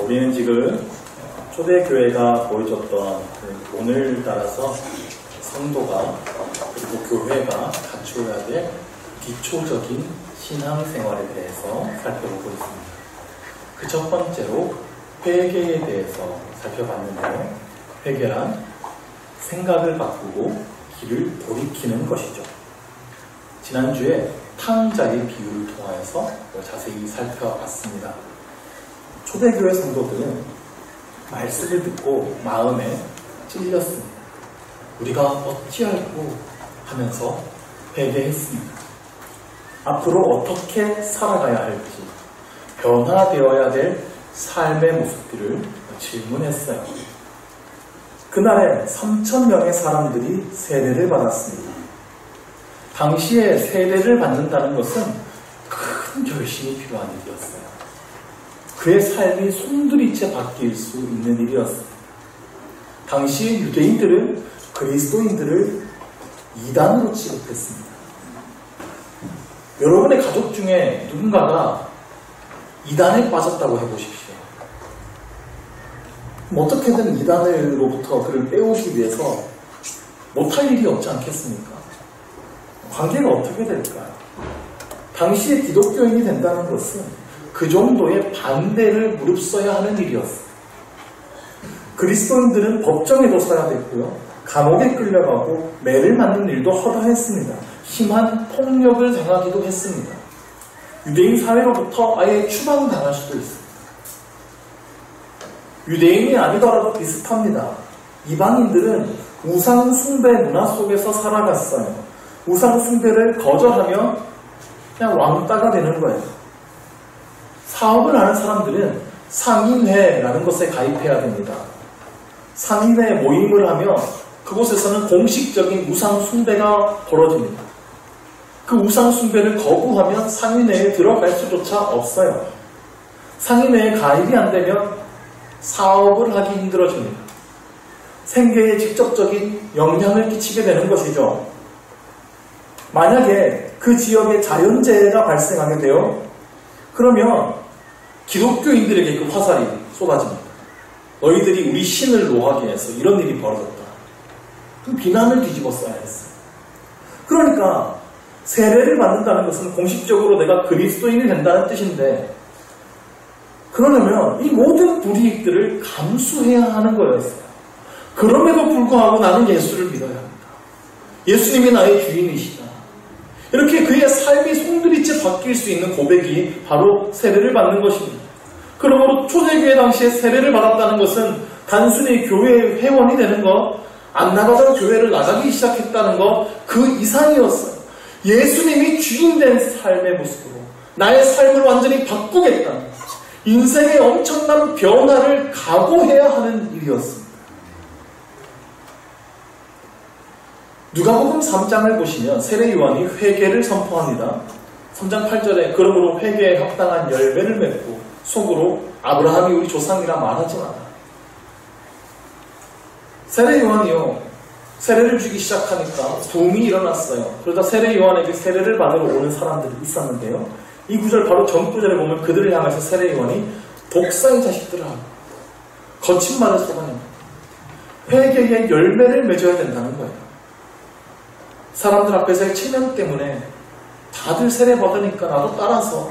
우리는 지금 초대교회가 보여줬던 오늘 따라서 성도가 그리고 교회가 갖추어야 될 기초적인 신앙생활에 대해서 살펴보고 있습니다. 그 첫 번째로 회개에 대해서 살펴봤는데요. 회개란 생각을 바꾸고 길을 돌이키는 것이죠. 지난주에 탕자의 비유를 통하여서 자세히 살펴봤습니다. 초대교회 성도들은 말씀을 듣고 마음에 찔렸습니다. 우리가 어찌할꼬 하면서 회개했습니다. 앞으로 어떻게 살아가야 할지, 변화되어야 될 삶의 모습들을 질문했어요. 그날에 3,000명의 사람들이 세례를 받았습니다. 당시에 세례를 받는다는 것은 큰 결심이 필요한 일이었어요. 그의 삶이 송두리째 바뀔 수 있는 일이었습니다. 당시 유대인들은 그리스도인들을 이단으로 취급했습니다. 여러분의 가족 중에 누군가가 이단에 빠졌다고 해보십시오. 어떻게든 이단으로부터 그를 빼오기 위해서 못할 일이 없지 않겠습니까? 관계가 어떻게 될까요? 당시에 기독교인이 된다는 것은 그 정도의 반대를 무릅써야 하는 일이었어요. 그리스도인들은 법정에도 서야 됐고요. 감옥에 끌려가고 매를 맞는 일도 허다했습니다. 심한 폭력을 당하기도 했습니다. 유대인 사회로부터 아예 추방당할 수도 있습니다. 유대인이 아니더라도 비슷합니다. 이방인들은 우상 숭배 문화 속에서 살아갔어요. 우상 숭배를 거절하면 그냥 왕따가 되는 거예요. 사업을 하는 사람들은 상인회라는 것에 가입해야 됩니다. 상인회 모임을 하면 그곳에서는 공식적인 우상 숭배가 벌어집니다. 그 우상 숭배를 거부하면 상인회에 들어갈 수조차 없어요. 상인회에 가입이 안 되면 사업을 하기 힘들어집니다. 생계에 직접적인 영향을 끼치게 되는 것이죠. 만약에 그 지역에 자연재해가 발생하게 돼요. 그러면 기독교인들에게 그 화살이 쏟아집니다. 너희들이 우리 신을 노하게 해서 이런 일이 벌어졌다. 그 비난을 뒤집어 써야 했어요. 그러니까 세례를 받는다는 것은 공식적으로 내가 그리스도인이 된다는 뜻인데, 그러려면 이 모든 불이익들을 감수해야 하는 거였어요. 그럼에도 불구하고 나는 예수를 믿어야 합니다. 예수님이 나의 주인이시다. 이렇게 그의 삶이 송두리째 바뀔 수 있는 고백이 바로 세례를 받는 것입니다. 그러므로 초대교회 당시에 세례를 받았다는 것은 단순히 교회의 회원이 되는 것, 안 나가던 교회를 나가기 시작했다는 것, 그 이상이었어요. 예수님이 주인된 삶의 모습으로 나의 삶을 완전히 바꾸겠다는, 인생의 엄청난 변화를 각오해야 하는 일이었습니다. 누가복음 3장을 보시면 세례 요한이 회개를 선포합니다. 3장 8절에 그러므로 회개에 합당한 열매를 맺고 속으로 아브라함이 우리 조상이라 말하지 마라. 세례 요한이요, 세례를 주기 시작하니까 붐이 일어났어요. 그러다 세례 요한에게 세례를 받으러 오는 사람들이 있었는데요. 이 구절 바로 전 구절에 보면 그들을 향해서 세례 요한이 독사의 자식들아, 거친 말을 쏟아냅니다. 회개의 열매를 맺어야 된다는 거예요. 사람들 앞에서의 체면 때문에 다들 세례 받으니까 나도 따라서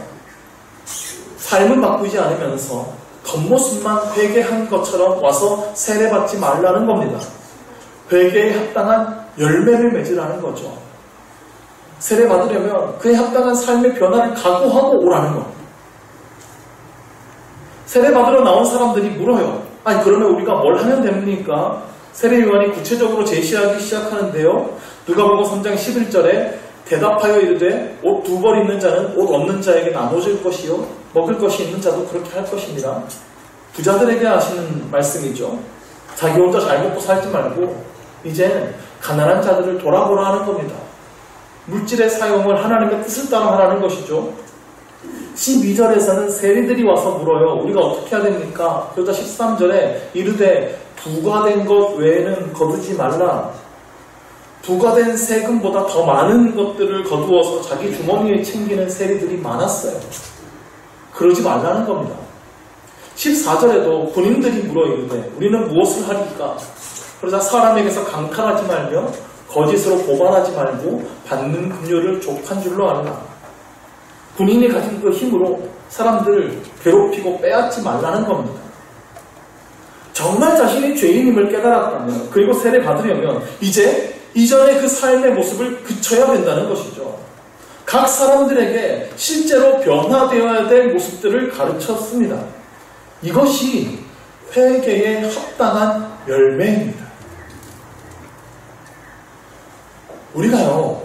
삶은 바꾸지 않으면서 겉모습만 회개한 것처럼 와서 세례 받지 말라는 겁니다. 회개에 합당한 열매를 맺으라는 거죠. 세례 받으려면 그에 합당한 삶의 변화를 각오하고 오라는 겁니다. 세례 받으러 나온 사람들이 물어요. 아니 그러면 우리가 뭘 하면 됩니까? 세례 요한이 구체적으로 제시하기 시작하는데요. 누가복음 3장 11절에 대답하여 이르되 옷 2벌 있는 자는 옷 없는 자에게 나눠줄 것이요 먹을 것이 있는 자도 그렇게 할 것입니다. 부자들에게 하시는 말씀이죠. 자기 혼자 잘 먹고 살지 말고 이제 가난한 자들을 돌아보라 하는 겁니다. 물질의 사용을 하나님의 뜻을 따라 하라는 것이죠. 12절에서는 세리들이 와서 물어요. 우리가 어떻게 해야 됩니까? 그러자 13절에 이르되 부과된 것 외에는 거두지 말라. 부과된 세금보다 더 많은 것들을 거두어서 자기 주머니에 챙기는 세리들이 많았어요. 그러지 말라는 겁니다. 14절에도 군인들이 물어 이르되 우리는 무엇을 하리까? 그러자 사람에게서 강탈하지 말며 거짓으로 고발하지 말고 받는 급료를 족한 줄로 아느라. 군인이 가진 그 힘으로 사람들을 괴롭히고 빼앗지 말라는 겁니다. 정말 자신이 죄인임을 깨달았다면, 그리고 세례 받으려면 이제 이전의 그 삶의 모습을 그쳐야 된다는 것이죠. 각 사람들에게 실제로 변화되어야 될 모습들을 가르쳤습니다. 이것이 회개에 합당한 열매입니다. 우리가요,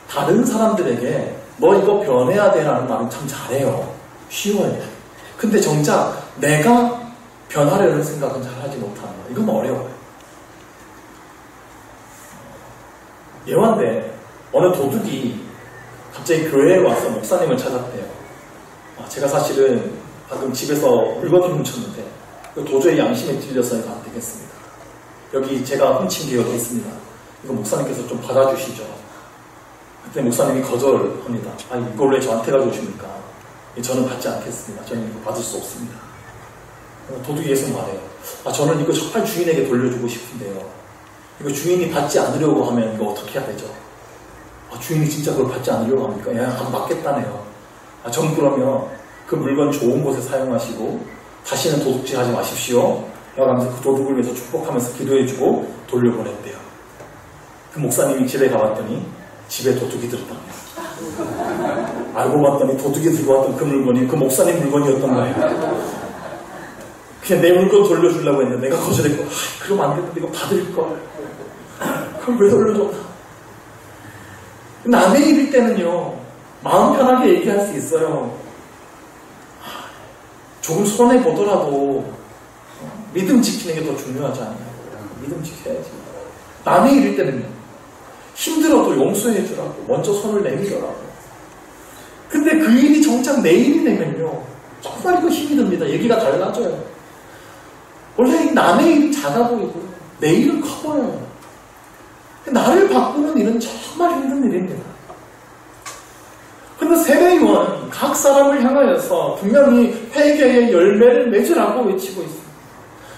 다른 사람들에게 너 이거 변해야 돼 라는 말은 참 잘해요. 쉬워요. 근데 정작 내가 변하려는 생각은 잘 하지 못하는 거예요. 이건 어려워요. 예화인데 어느 도둑이 갑자기 교회에 와서 목사님을 찾았대요. 제가 사실은 방금 집에서 물건을 훔쳤는데 도저히 양심에 찔려서 이거 안 되겠습니다. 여기 제가 훔친 게 여기 있습니다. 이거 목사님께서 좀 받아주시죠. 그때 목사님이 거절합니다. 이걸 왜 저한테 가져오십니까? 저는 받지 않겠습니다. 저는 이거 받을 수 없습니다. 도둑이 계속 말해요. 저는 이거 정말 주인에게 돌려주고 싶은데요. 이거 주인이 받지 않으려고 하면 이거 어떻게 해야 되죠? 주인이 진짜 그걸 받지 않으려고 합니까? 받겠다네요. 전 그러면 그 물건 좋은 곳에 사용하시고 다시는 도둑질 하지 마십시오. 라면서 그 도둑을 위해서 축복하면서 기도해주고 돌려보냈대요. 그 목사님이 집에 가봤더니 집에 도둑이 들었답니다. 알고 봤더니 도둑이 들고 왔던 그 물건이 그 목사님 물건이었던 거예요. 그냥 내 물건 돌려주려고 했는데 내가 거절했고, 그럼 안 되는데 이거 받을걸. 그럼 왜 돌려줬나? 남의 일일 때는요, 마음 편하게 얘기할 수 있어요. 조금 손해보더라도 믿음 지키는 게 더 중요하지 않나요? 믿음 지켜야지. 남의 일일 때는요, 힘들어도 용서해주라고 먼저 손을 내밀어라고. 근데 그 일이 정작 내 일이 되면요, 정말 이거 힘이 듭니다. 얘기가 달라져요. 원래 남의 일은 작아 보이고 내 일은 커 보여요. 나를 바꾸는 일은 정말 힘든 일입니다. 그런데 세례요한은 각 사람을 향하여서 분명히 회개의 열매를 맺으라고 외치고 있습니다.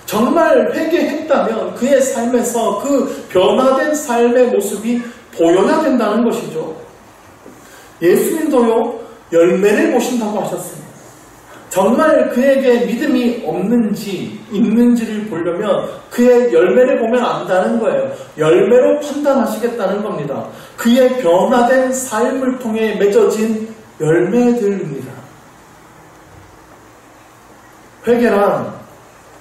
정말 회개했다면 그의 삶에서 그 변화된 삶의 모습이 보여야 된다는 것이죠. 예수님도요, 열매를 보신다고 하셨습니다. 정말 그에게 믿음이 없는지 있는지를 보려면 그의 열매를 보면 안다는 거예요. 열매로 판단하시겠다는 겁니다. 그의 변화된 삶을 통해 맺어진 열매들입니다. 회개란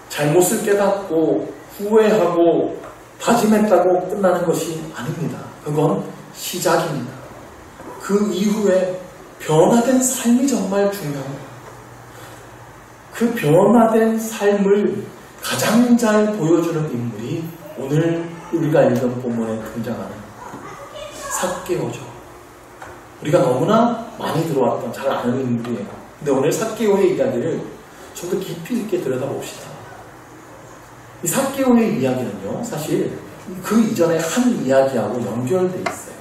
잘못을 깨닫고 후회하고 다짐했다고 끝나는 것이 아닙니다. 그건 시작입니다. 그 이후에 변화된 삶이 정말 중요합니다. 그 변화된 삶을 가장 잘 보여주는 인물이 오늘 우리가 읽은 본문에 등장하는 삭개오죠. 우리가 너무나 많이 들어왔던 잘 아는 인물이에요. 근데 오늘 삭개오의 이야기를 좀 더 깊이 있게 들여다봅시다. 이 삭개오의 이야기는요, 사실 그 이전의 한 이야기하고 연결되어 있어요.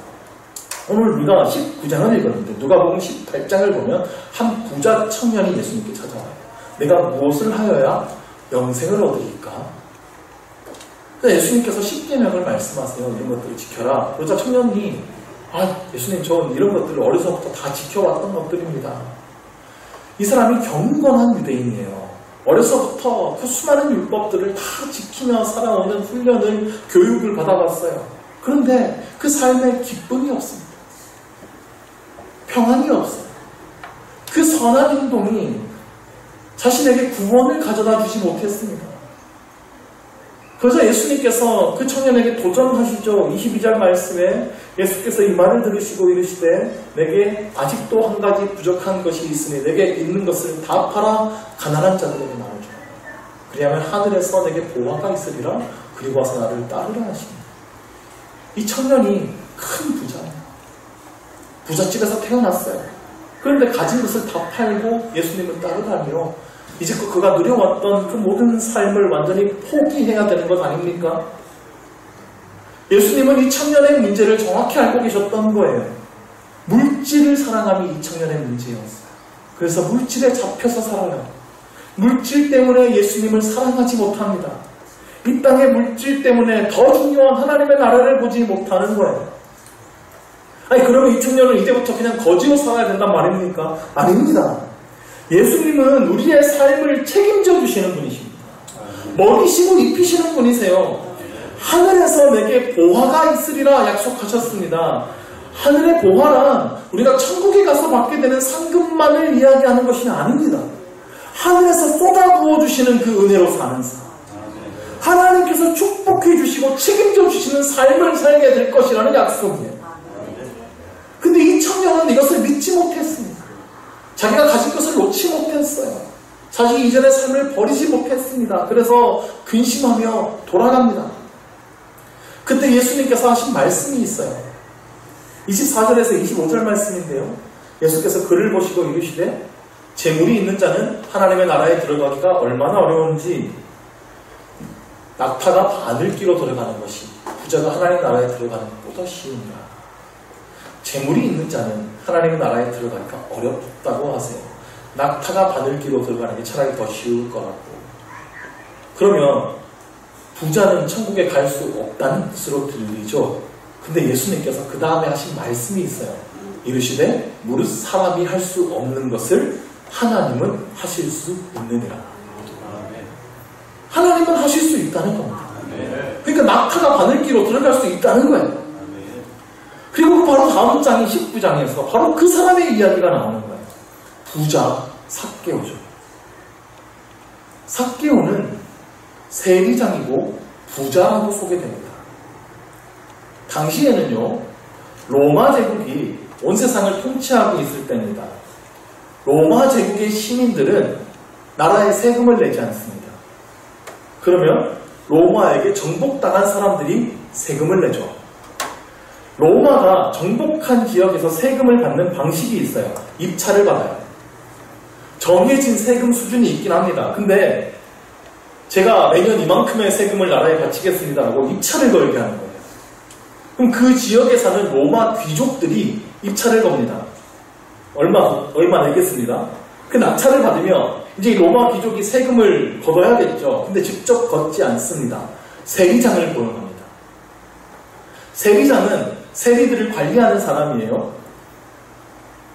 오늘 우리가 19장을 읽었는데 누가복음 18장을 보면 한 부자 청년이 예수님께 찾아와요. 내가 무엇을 하여야 영생을 얻으리까? 예수님께서 10계명을 말씀하세요. 이런 것들을 지켜라. 그러자 청년이 예수님, 전 이런 것들을 어려서부터 다 지켜왔던 것들입니다. 이 사람이 경건한 유대인이에요. 어려서부터 그 수많은 율법들을 다 지키며 살아오는 훈련을, 교육을 받아봤어요. 그런데 그 삶에 기쁨이 없습니다. 평안이 없어요. 그 선한 행동이 자신에게 구원을 가져다 주지 못했습니다. 그래서 예수님께서 그 청년에게 도전하시죠. 22절 말씀에 예수께서 이 말을 들으시고 이르시되 내게 아직도 한 가지 부족한 것이 있으니 내게 있는 것을 다 팔아 가난한 자들에게 나눠주라. 그리하면 하늘에서 내게 보화가 있으리라. 그리고 와서 나를 따르라 하시니. 이 청년이 큰 부자예요. 부잣집에서 태어났어요. 그런데 가진 것을 다 팔고 예수님을 따르다며 이제껏 그가 누려왔던 그 모든 삶을 완전히 포기해야 되는 것 아닙니까? 예수님은 이 청년의 문제를 정확히 알고 계셨던 거예요. 물질을 사랑함이 이 청년의 문제였어요. 그래서 물질에 잡혀서 살아요. 물질 때문에 예수님을 사랑하지 못합니다. 이 땅의 물질 때문에 더 중요한 하나님의 나라를 보지 못하는 거예요. 아니 그러면 이 청년은 이제부터 그냥 거지로 살아야 된단 말입니까? 아닙니다. 예수님은 우리의 삶을 책임져 주시는 분이십니다. 먹이시고 입히시는 분이세요. 하늘에서 내게 보화가 있으리라 약속하셨습니다. 하늘의 보화란 우리가 천국에 가서 받게 되는 상급만을 이야기하는 것이 아닙니다. 하늘에서 쏟아부어 주시는 그 은혜로 사는 삶. 하나님께서 축복해 주시고 책임져 주시는 삶을 살게 될 것이라는 약속이에요. 근데 이 청년은 이것을 믿지 못했습니다. 자기가 가진 것을 놓지 못했어요. 자기 이전의 삶을 버리지 못했습니다. 그래서 근심하며 돌아갑니다. 그때 예수님께서 하신 말씀이 있어요. 24절에서 25절 말씀인데요. 예수께서 그를 보시고 이르시되 재물이 있는 자는 하나님의 나라에 들어가기가 얼마나 어려운지 낙타가 바늘귀로 들어가는 것이 부자가 하나님의 나라에 들어가는 것보다 쉬우니라. 재물이 있는 자는 하나님의 나라에 들어가기가 어렵다고 하세요. 낙타가 바늘귀로 들어가는 게 차라리 더 쉬울 거라고. 그러면 부자는 천국에 갈 수 없다는 뜻으로 들리죠. 근데 예수님께서 그 다음에 하신 말씀이 있어요. 이르시되 무릇 사람이 할 수 없는 것을 하나님은 하실 수 있느니라. 하나님은 하실 수 있다는 겁니다. 그러니까 낙타가 바늘귀로 들어갈 수 있다는 거예요. 그리고 바로 다음 장인 19장에서 바로 그 사람의 이야기가 나오는 거예요. 부자 삭개오죠. 삭개오는 세리장이고 부자라고 소개됩니다. 당시에는요, 로마 제국이 온 세상을 통치하고 있을 때입니다. 로마 제국의 시민들은 나라에 세금을 내지 않습니다. 그러면 로마에게 정복당한 사람들이 세금을 내죠. 로마가 정복한 지역에서 세금을 받는 방식이 있어요. 입찰을 받아요. 정해진 세금 수준이 있긴 합니다. 근데 제가 매년 이만큼의 세금을 나라에 바치겠습니다라고 입찰을 걸게 하는 거예요. 그럼 그 지역에 사는 로마 귀족들이 입찰을 겁니다. 얼마 내겠습니다. 그 낙찰을 받으면 이제 로마 귀족이 세금을 걷어야겠죠. 근데 직접 걷지 않습니다. 세리장을 고용합니다. 세리장은 세리들을 관리하는 사람이에요.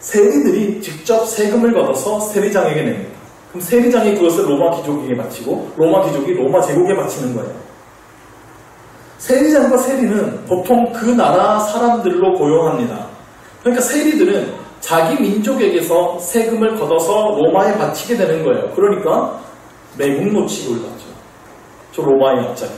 세리들이 직접 세금을 걷어서 세리장에게 냅니다. 그럼 세리장이 그것을 로마 귀족에게 바치고 로마 귀족이 로마 제국에 바치는 거예요. 세리장과 세리는 보통 그 나라 사람들로 고용합니다. 그러니까 세리들은 자기 민족에게서 세금을 걷어서 로마에 바치게 되는 거예요. 그러니까 매국노 취급을 받죠. 저 로마의 앞자리.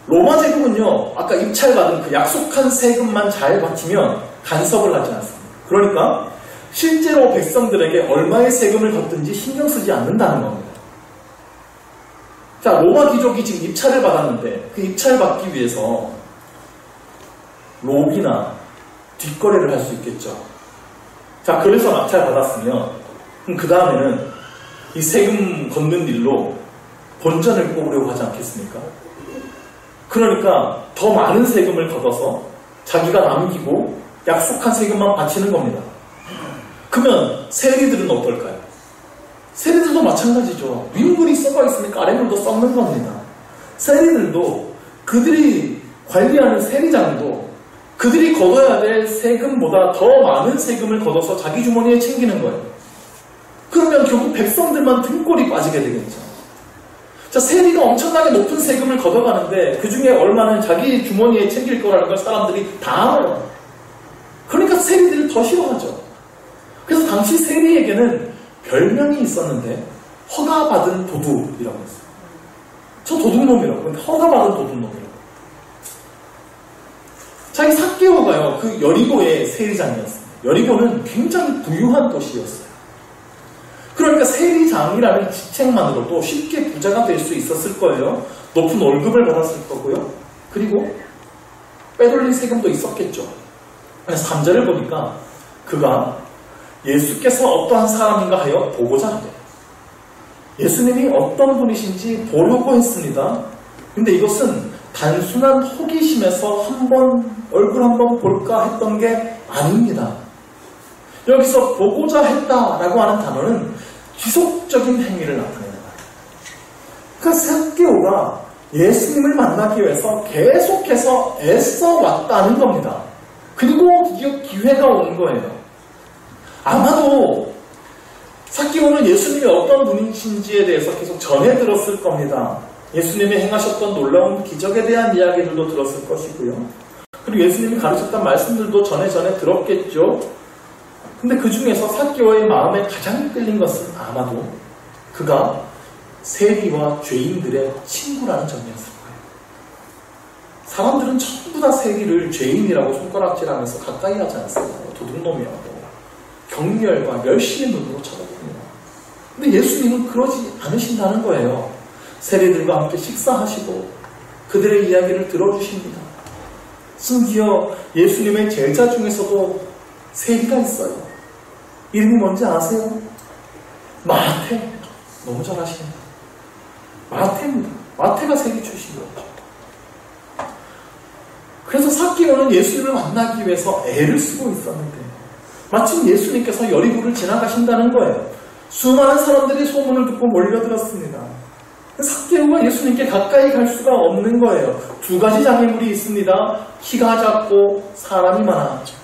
로마 제국은요, 아까 입찰받은 그 약속한 세금만 잘 바치면 간섭을 하지 않습니다. 그러니까 실제로 백성들에게 얼마의 세금을 걷든지 신경 쓰지 않는다는 겁니다. 자, 로마 귀족이 지금 입찰을 받았는데 그 입찰 받기 위해서 로비나 뒷거래를 할 수 있겠죠. 자, 그래서 낙찰 받았으면 그럼 그 다음에는 이 세금 걷는 일로 본전을 뽑으려고 하지 않겠습니까? 그러니까 더 많은 세금을 걷어서 자기가 남기고 약속한 세금만 바치는 겁니다. 그러면 세리들은 어떨까요? 세리들도 마찬가지죠. 윗물이 썩어 있으니까 아랫물도 썩는 겁니다. 세리들도 그들이 관리하는 세리장도 그들이 걷어야 될 세금보다 더 많은 세금을 걷어서 자기 주머니에 챙기는 거예요. 그러면 결국 백성들만 등골이 빠지게 되겠죠. 자, 세리가 엄청나게 높은 세금을 걷어가는데 그 중에 얼마는 자기 주머니에 챙길 거라는 걸 사람들이 다 알아요. 그러니까 세리들을 더 싫어하죠. 그래서 당시 세리에게는 별명이 있었는데 허가받은 도둑이라고 했어요. 저 도둑놈이라고. 근데 허가받은 도둑놈이라고. 자, 이 삭개오가요, 그 여리고의 세리장이었습니다. 여리고는 굉장히 부유한 도시였어요. 그러니까 세리장이라는 직책만으로도 쉽게 부자가 될 수 있었을 거예요. 높은 월급을 받았을 거고요. 그리고 빼돌린 세금도 있었겠죠. 3절을 보니까 그가 예수께서 어떠한 사람인가 하여 보고자 하되, 예수님이 어떤 분이신지 보려고 했습니다. 근데 이것은 단순한 호기심에서 얼굴 한번 볼까 했던 게 아닙니다. 여기서 보고자 했다라고 하는 단어는 기속적인 행위를 나타내는 거예요. 그러니까 삭개오가 예수님을 만나기 위해서 계속해서 애써 왔다는 겁니다. 그리고 드디어 기회가 온 거예요. 아마도 삭개오는 예수님이 어떤 분이신지에 대해서 계속 전해 들었을 겁니다. 예수님이 행하셨던 놀라운 기적에 대한 이야기들도 들었을 것이고요. 그리고 예수님이 가르쳤던 말씀들도 전에 들었겠죠. 근데 그 중에서 삭개오의 마음에 가장 끌린 것은 아마도 그가 세리와 죄인들의 친구라는 점이었을 거예요. 사람들은 전부 다 세리를 죄인이라고 손가락질하면서 가까이 하지 않습니다. 도둑놈이라고 경멸과 멸시의 눈으로 쳐다봅니다. 근데 예수님은 그러지 않으신다는 거예요. 세리들과 함께 식사하시고 그들의 이야기를 들어주십니다. 심지어 예수님의 제자 중에서도 세리가 있어요. 이름이 뭔지 아세요? 마태. 너무 잘 아시네요. 마태입니다. 마태가 세리 출신이었죠. 그래서 삭개오는 예수님을 만나기 위해서 애를 쓰고 있었는데 마침 예수님께서 여리고를 지나가신다는 거예요. 수많은 사람들이 소문을 듣고 몰려들었습니다. 삭개오가 예수님께 가까이 갈 수가 없는 거예요. 두 가지 장애물이 있습니다. 키가 작고 사람이 많았죠.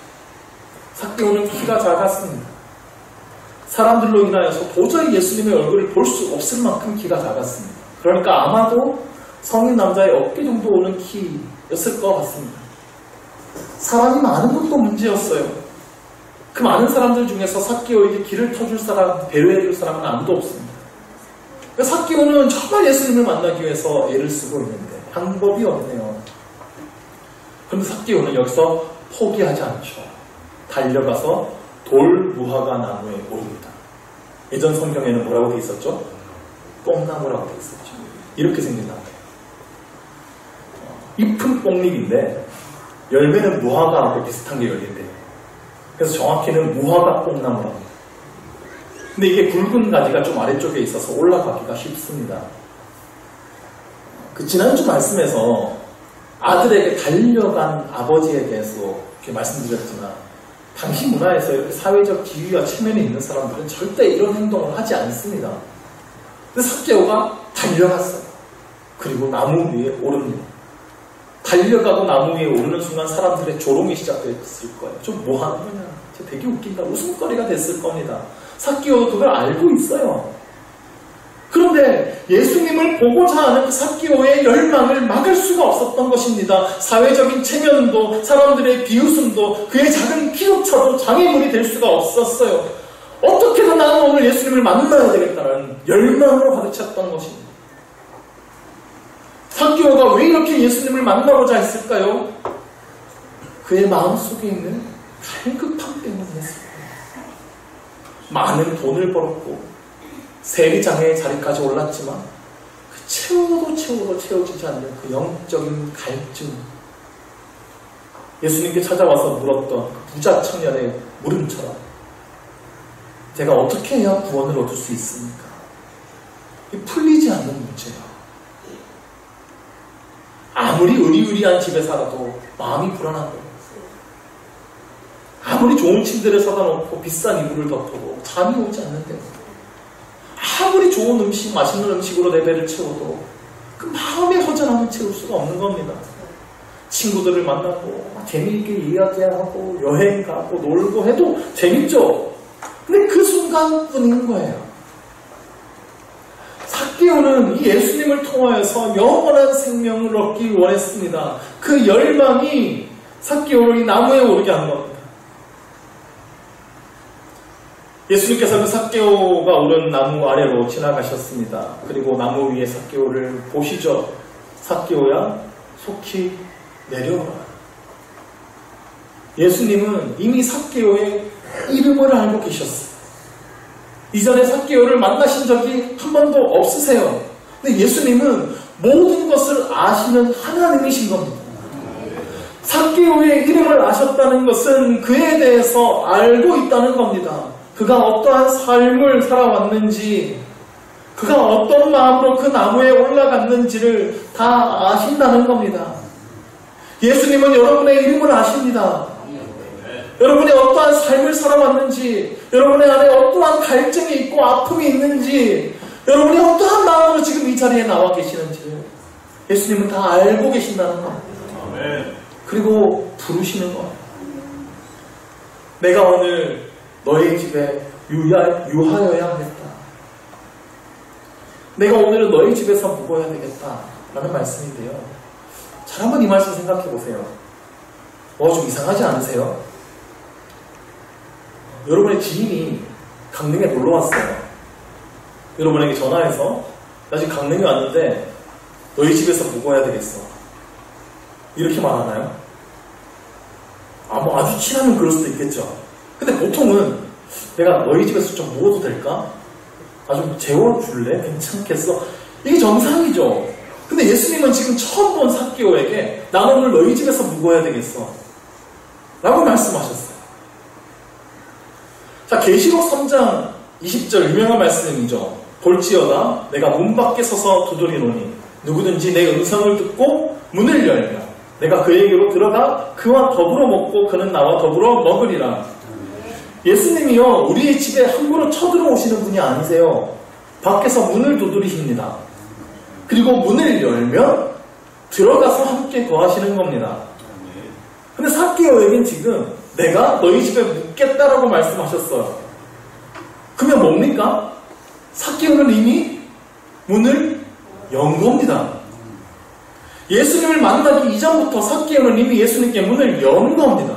삭개오는 키가 작았습니다. 사람들로 인하여서 도저히 예수님의 얼굴을 볼 수 없을 만큼 키가 작았습니다. 그러니까 아마도 성인 남자의 어깨 정도 오는 키였을 것 같습니다. 사람이 많은 것도 문제였어요. 그 많은 사람들 중에서 삭개오에게 길을 터줄 사람, 배려해줄 사람은 아무도 없습니다. 삭개오는 정말 예수님을 만나기 위해서 애를 쓰고 있는데 방법이 없네요. 그런데 삭개오는 여기서 포기하지 않죠. 달려가서 돌 무화과 나무에 오릅니다. 예전 성경에는 뭐라고 되어 있었죠? 뽕나무라고 되어 있었죠. 이렇게 생긴 나무예요. 잎은 뽕잎인데 열매는 무화과하고 비슷한 게 열린대요. 그래서 정확히는 무화과 뽕나무라고 합니다. 근데 이게 굵은 가지가 좀 아래쪽에 있어서 올라가기가 쉽습니다. 그 지난주 말씀에서 아들에게 달려간 아버지에 대해서 이렇게 말씀드렸지만 당시 문화에서 이렇게 사회적 지위와 체면이 있는 사람들은 절대 이런 행동을 하지 않습니다. 근데 삭개오가 달려갔어요. 그리고 나무 위에 오릅니다. 달려가고 나무 위에 오르는 순간 사람들의 조롱이 시작됐을 거예요. 좀 뭐 하는 거냐? 되게 웃긴다. 웃음거리가 됐을 겁니다. 삭개오도 그걸 알고 있어요. 그런데 예수님을 보고자 하는 그 삭개오의 열망을 막을 수가 없었던 것입니다. 사회적인 체면도 사람들의 비웃음도 그의 작은 키조차도 장애물이 될 수가 없었어요. 어떻게든 나는 오늘 예수님을 만나야 되겠다는 열망으로 가득 찼던 것입니다. 삭개오가 왜 이렇게 예수님을 만나고자 했을까요? 그의 마음속에 있는 갈급함 때문이었습니다. 많은 돈을 벌었고 세리장의 자리까지 올랐지만 그 채워도 채워지지 않는 그 영적인 갈증, 예수님께 찾아와서 물었던 그 부자 청년의 물음처럼 제가 어떻게 해야 구원을 얻을 수 있습니까? 풀리지 않는 문제예요. 아무리 의리의리한 집에 살아도 마음이 불안한 거예요. 아무리 좋은 침대를 사다 놓고 비싼 이불을 덮어도 잠이 오지 않는데요. 아무리 좋은 음식, 맛있는 음식으로 내 배를 채워도 그 마음의 허전함을 채울 수가 없는 겁니다. 친구들을 만나고 재미있게 이야기하고 여행 가고 놀고 해도 재밌죠. 근데 그 순간뿐인 거예요. 삭개오는 이 예수님을 통하여서 영원한 생명을 얻기 원했습니다. 그 열망이 삭개오를 이 나무에 오르게 한 겁니다. 예수님께서 그 삭개오가 오른 나무 아래로 지나가셨습니다. 그리고 나무 위에 삭개오를 보시죠. 삭개오야, 속히 내려오라. 예수님은 이미 삭개오의 이름을 알고 계셨어요. 이전에 삭개오를 만나신 적이 한 번도 없으세요. 근데 예수님은 모든 것을 아시는 하나님이신 겁니다. 삭개오의 이름을 아셨다는 것은 그에 대해서 알고 있다는 겁니다. 그가 어떠한 삶을 살아왔는지, 그가 어떤 마음으로 그 나무에 올라갔는지를 다 아신다는 겁니다. 예수님은 여러분의 이름을 아십니다. 여러분이 어떠한 삶을 살아왔는지, 여러분의 안에 어떠한 갈증이 있고 아픔이 있는지, 여러분이 어떠한 마음으로 지금 이 자리에 나와 계시는지 예수님은 다 알고 계신다는 겁니다. 그리고 부르시는 거예요. 내가 오늘 너희 집에 유하여야 하겠다. 내가 오늘은 너희 집에서 묵어야 되겠다. 라는 말씀인데요. 잘 한번 이 말씀 생각해 보세요. 좀 이상하지 않으세요? 여러분의 지인이 강릉에 놀러 왔어요. 여러분에게 전화해서 나 지금 강릉에 왔는데 너희 집에서 묵어야 되겠어. 이렇게 말하나요? 뭐 아주 친하면 그럴 수도 있겠죠. 근데 보통은 내가 너희 집에서 좀 묵어도 될까? 좀 재워줄래? 괜찮겠어? 이게 정상이죠. 근데 예수님은 지금 처음 본 삭개오에게 나는 오늘 너희 집에서 묵어야 되겠어. 라고 말씀하셨어요. 자, 계시록 3장 20절 유명한 말씀이죠. 볼지어다 내가 문 밖에 서서 두드리노니 누구든지 내 음성을 듣고 문을 열면 내가 그에게로 들어가 그와 더불어 먹고 그는 나와 더불어 먹으리라. 예수님이요, 우리의 집에 함부로 쳐들어오시는 분이 아니세요. 밖에서 문을 두드리십니다. 그리고 문을 열면 들어가서 함께 거하시는 겁니다. 근데 삭개오에겐 지금 내가 너희 집에 묵겠다라고 말씀하셨어요. 그러면 뭡니까? 삭개오는 이미 문을 연 겁니다. 예수님을 만나기 이전부터 삭개오는 이미 예수님께 문을 연 겁니다.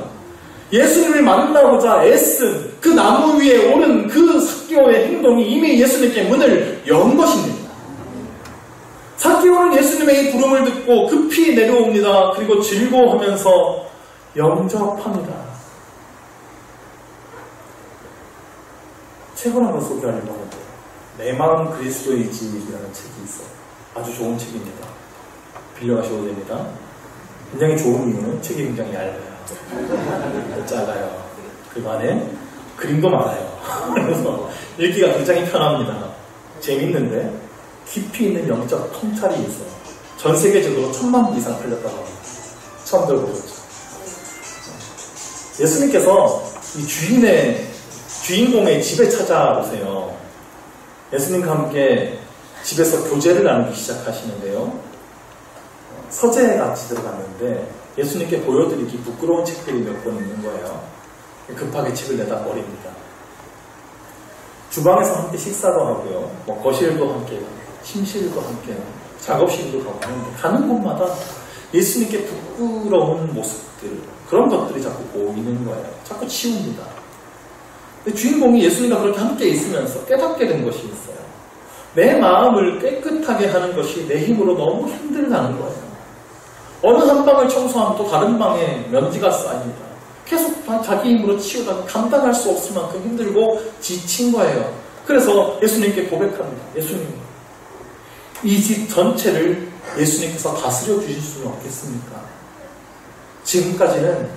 예수님을 만나고자 애쓴 그 나무 위에 오른 그 삭개오의 행동이 이미 예수님께 문을 연 것입니다. 삭개오는 예수님의 이 부름을 듣고 급히 내려옵니다. 그리고 즐거워하면서 영접합니다. 책을 하나 소개하려고 하는데 내 마음 그리스도의 집이라는 책이 있어요. 아주 좋은 책입니다. 빌려가셔도 됩니다. 굉장히 좋은 이유는 책이 굉장히 얇아요. 작아요. 그 안에 그림도 많아요. 그래서 읽기가 굉장히 편합니다. 재밌는데 깊이 있는 영적 통찰이 있어요. 전 세계적으로 1000만 부 이상 팔렸다고 합니다. 처음 들어보셨죠? 예수님께서 이 주인공의 집에 찾아오세요. 예수님과 함께 집에서 교제를 나누기 시작하시는데요. 서재같이 들어갔는데 예수님께 보여드리기 부끄러운 책들이 몇 권 있는 거예요. 급하게 책을 내다 버립니다. 주방에서 함께 식사도 하고요. 거실도 함께, 침실도 함께, 작업실도 가고 하는데 가는 곳마다 예수님께 부끄러운 모습들, 그런 것들이 자꾸 보이는 거예요. 자꾸 치웁니다. 근데 주인공이 예수님과 그렇게 함께 있으면서 깨닫게 된 것이 있어요. 내 마음을 깨끗하게 하는 것이 내 힘으로 너무 힘들다는 거예요. 어느 한 방을 청소하면 또 다른 방에 먼지가 쌓입니다. 계속 자기 힘으로 치우다가 감당할 수 없을 만큼 힘들고 지친 거예요. 그래서 예수님께 고백합니다. 예수님, 이 집 전체를 예수님께서 다스려 주실 수는 없겠습니까? 지금까지는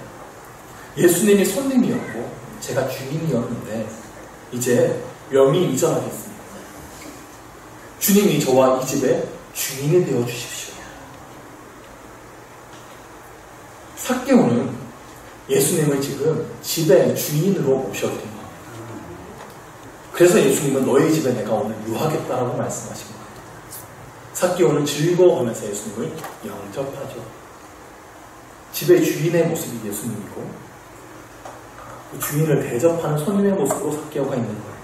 예수님이 손님이었고 제가 주인이었는데 이제 명이 이전하겠습니다. 주님이 저와 이 집의 주인이 되어 주십시오. 삭개오는 예수님을 지금 집의 주인으로 모셔드린 겁니다. 그래서 예수님은 너희 집에 내가 오늘 유하겠다라고 말씀하신 겁니다. 삭개오는 즐거워하면서 예수님을 영접하죠. 집의 주인의 모습이 예수님이고 그 주인을 대접하는 손님의 모습으로 삭개오가 있는 거예요.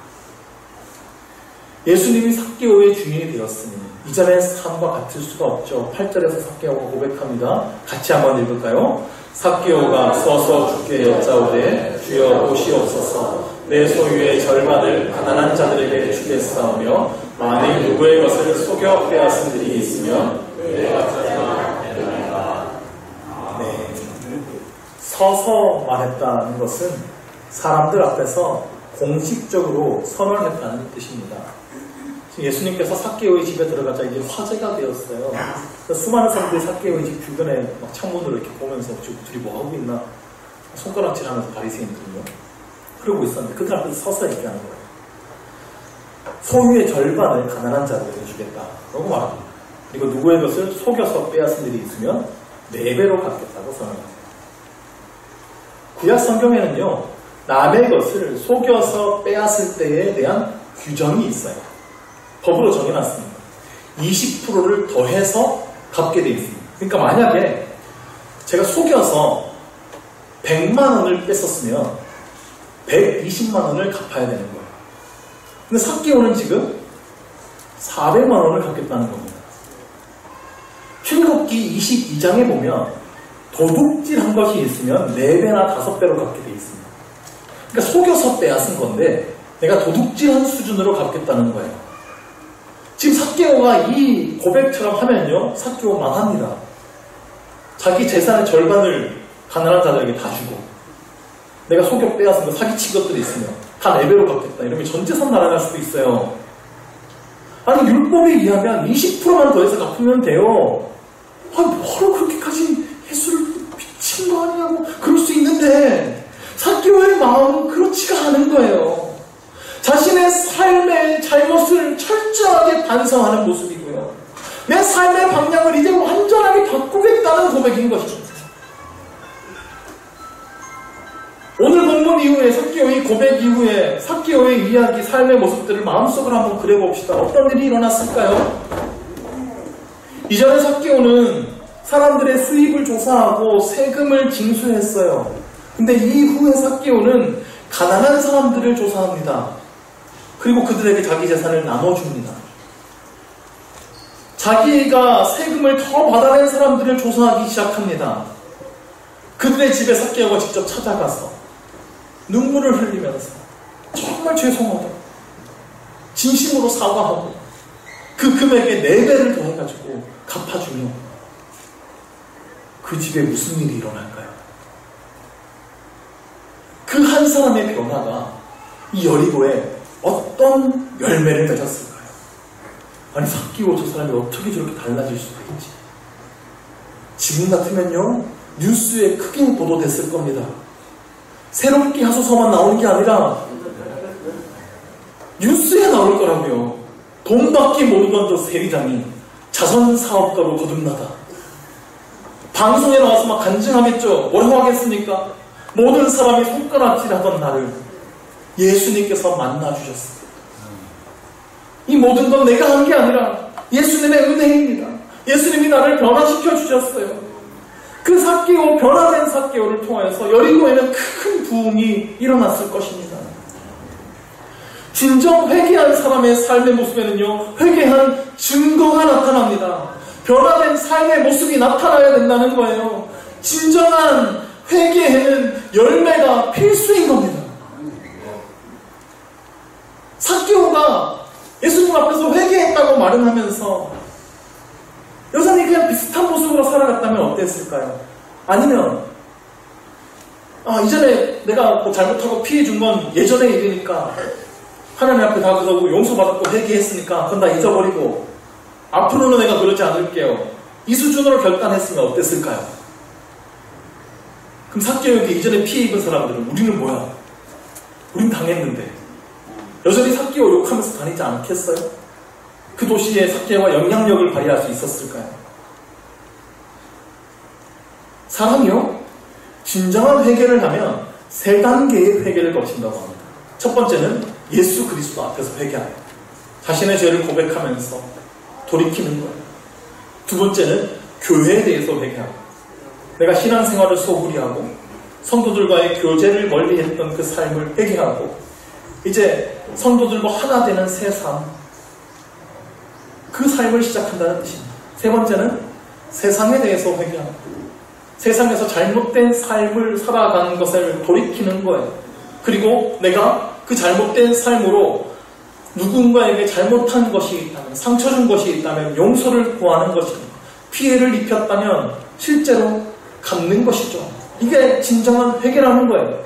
예수님이 삭개오의 주인이 되었으니 이전의 삶과 같을 수가 없죠. 8절에서 삭개오가 고백합니다. 같이 한번 읽을까요? 삭개오가 서서 주께 여짜오되 주여 보시옵소서 내 소유의 절반을 가난한 자들에게 주겠사오며 만일 누구의 것을 속여 빼앗은 일이 있으면 서서 말했다는 것은 사람들 앞에서 공식적으로 선언했다는 뜻입니다. 예수님께서 삭개오의 집에 들어가자 이게 화제가 되었어요. 수많은 사람들이 삭개오의 집 주변에 막 창문으로 이렇게 보면서 둘이 뭐 하고 있나 손가락질하면서 바리새인들이요. 그러고 있었는데 그들 앞에서 서서 얘기하는 거예요. 소유의 절반을 가난한 자들에게 주겠다. 라고 말합니다. 그리고 누구의 것을 속여서 빼앗은 일이 있으면 4배로 갚겠다고 선언합니다. 구약 성경에는요, 남의 것을 속여서 빼앗을 때에 대한 규정이 있어요. 법으로 정해놨습니다. 20%를 더해서 갚게 돼 있습니다. 그러니까 만약에 제가 속여서 100만 원을 뺐었으면 120만 원을 갚아야 되는 거예요. 근데 삭개오는 지금 400만 원을 갚겠다는 겁니다. 출애굽기 22장에 보면 도둑질한 것이 있으면 4배나 5배로 갚게 돼 있습니다. 그러니까 속여서 빼앗은 건데 내가 도둑질한 수준으로 갚겠다는 거예요. 지금 삭개오가 이 고백처럼 하면요, 삭개오 망합니다. 자기 재산의 절반을 가난한 자들에게 다 주고, 내가 속여 빼앗은 거 사기친 것들이 있으면 다 4배로 갚겠다 이러면 전 재산 날아갈 수도 있어요. 아니, 율법에 의하면 20%만 더해서 갚으면 돼요. 아니, 뭐로 그렇게까지 예수를 미친 거 아니냐고 그럴 수 있는데, 삭개오의 마음은 그렇지가 않은 거예요. 자신의 삶의 잘못을 철저하게 반성하는 모습이고요. 내 삶의 방향을 이제 완전하게 바꾸겠다는 고백인 것입니다. 오늘 본문 이후에 삭개오의 고백 이후에 삭개오의 이야기, 삶의 모습들을 마음속으로 한번 그려봅시다. 어떤 일이 일어났을까요? 이전에 삭개오는 사람들의 수입을 조사하고 세금을 징수했어요. 근데 이후에 삭개오는 가난한 사람들을 조사합니다. 그리고 그들에게 자기 재산을 나눠줍니다. 자기가 세금을 더 받아낸 사람들을 조사하기 시작합니다. 그들의 집에 삭개오가 직접 찾아가서 눈물을 흘리면서 정말 죄송하다, 진심으로 사과하고 그 금액의 4배를 더해가지고 갚아주면 그 집에 무슨 일이 일어날까요? 그 한 사람의 변화가 이 여리고에 어떤 열매를 맺었을까요? 아니, 삭개오 저 사람이 어떻게 저렇게 달라질 수가 있지? 지금 같으면요, 뉴스에 크게 보도됐을 겁니다. 새롭게 하소서만 나오는 게 아니라 뉴스에 나올 거라고요. 돈밖에 모르던 저 세리장이 자선사업가로 거듭나다. 방송에 나와서 막 간증하겠죠. 뭐라고 하겠습니까? 모든 사람이 손가락질하던 나를 예수님께서 만나주셨습니다. 이 모든 건 내가 한 게 아니라 예수님의 은혜입니다. 예수님이 나를 변화시켜 주셨어요. 그 삭개오, 변화된 삭개오를 통하여서 여리고에는 큰 부흥이 일어났을 것입니다. 진정 회개한 사람의 삶의 모습에는요, 회개한 증거가 나타납니다. 변화된 삶의 모습이 나타나야 된다는 거예요. 진정한 회개에는 열매가 필수인 겁니다. 삭개오가 예수님 앞에서 회개했다고 말은 하면서 여전히 그냥 비슷한 모습으로 살아갔다면 어땠을까요? 아니면 이전에 내가 뭐 잘못하고 피해준 건 예전의 일이니까 하나님 앞에 다 그러고 용서받았고 회개했으니까 그건 다 잊어버리고 앞으로는 내가 그러지 않을게요, 이 수준으로 결단했으면 어땠을까요? 그럼 삭개오에게 이전에 피해 입은 사람들은 우리는 뭐야? 우린 당했는데 여전히 삭개오 욕하면서 다니지 않겠어요? 그 도시에 삭개오가 영향력을 발휘할 수 있었을까요? 사람이요, 진정한 회개를 하면 3단계의 회개를 거친다고 합니다. 첫 번째는 예수 그리스도 앞에서 회개합니다. 자신의 죄를 고백하면서 돌이키는 거예요. 두 번째는 교회에 대해서 회개합니다. 내가 신앙생활을 소홀히 하고 성도들과의 교제를 멀리했던 그 삶을 회개하고 이제 성도들과 하나 되는 새 삶, 그 삶을 시작한다는 뜻입니다. 세 번째는 세상에 대해서 회개합니다. 세상에서 잘못된 삶을 살아가는 것을 돌이키는 거예요. 그리고 내가 그 잘못된 삶으로 누군가에게 잘못한 것이 있다면, 상처 준 것이 있다면 용서를 구하는 것입니다. 피해를 입혔다면 실제로 갚는 것이죠. 이게 진정한 회개라는 거예요.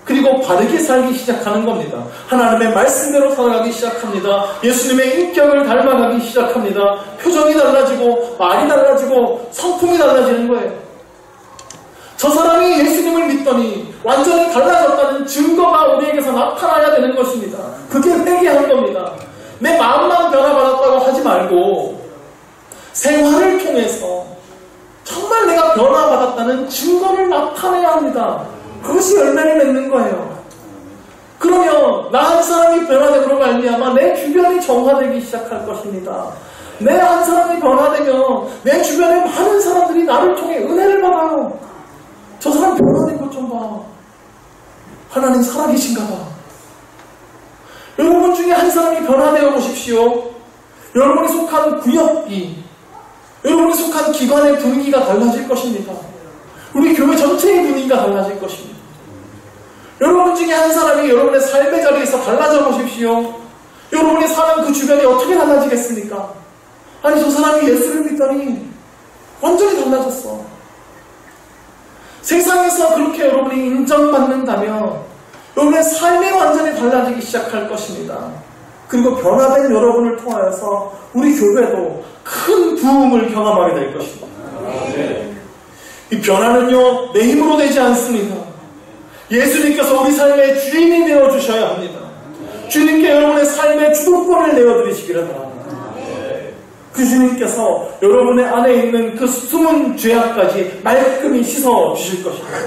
그리고 바르게 살기 시작하는 겁니다. 하나님의 말씀대로 살아가기 시작합니다. 예수님의 인격을 닮아가기 시작합니다. 표정이 달라지고 말이 달라지고 성품이 달라지는 거예요. 저 사람이 예수님을 믿더니 완전히 달라졌다는 증거가 우리에게서 나타나야 되는 것입니다. 그게 회개한 겁니다. 내 마음만 변화받았다고 하지 말고 생활을 통해서 정말 내가 변화받았다는 증거를 나타내야 합니다. 그것이 열매를 맺는 거예요. 그러면 나 한 사람이 변화됨으로 말미암아 내 주변이 정화되기 시작할 것입니다. 내 한 사람이 변화되면 내 주변에 많은 사람들이 나를 통해 은혜를 받아요. 저 사람 변화된 것 좀 봐. 하나님 살아계신가 봐. 여러분 중에 한 사람이 변화되어 보십시오. 여러분이 속한 구역이, 여러분이 속한 기관의 분위기가 달라질 것입니다. 우리 교회 전체의 분위기가 달라질 것입니다. 여러분 중에 한 사람이 여러분의 삶의 자리에서 달라져 보십시오. 여러분이 사는 그 주변이 어떻게 달라지겠습니까? 아니, 저 사람이 예수를 믿더니 완전히 달라졌어. 세상에서 그렇게 여러분이 인정받는다면 여러분의 삶이 완전히 달라지기 시작할 것입니다. 그리고 변화된 여러분을 통하여서 우리 교회도 큰 부흥을 경험하게 될 것입니다. 이 변화는요, 내 힘으로 되지 않습니다. 예수님께서 우리 삶의 주인이 되어주셔야 합니다. 주님께 여러분의 삶의 주도권을 내어드리시기를 바랍니다. 그 주님께서 여러분의 안에 있는 그 숨은 죄악까지 말끔히 씻어주실 것입니다.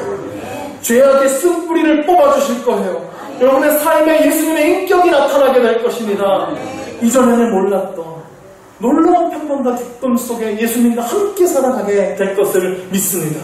죄악의 쓴뿌리를 뽑아주실 거예요. 여러분의 삶에 예수님의 인격이 나타나게 될 것입니다. 이전에는 몰랐던 놀라운 평범과 기쁨 속에 예수님과 함께 살아가게 될 것을 믿습니다.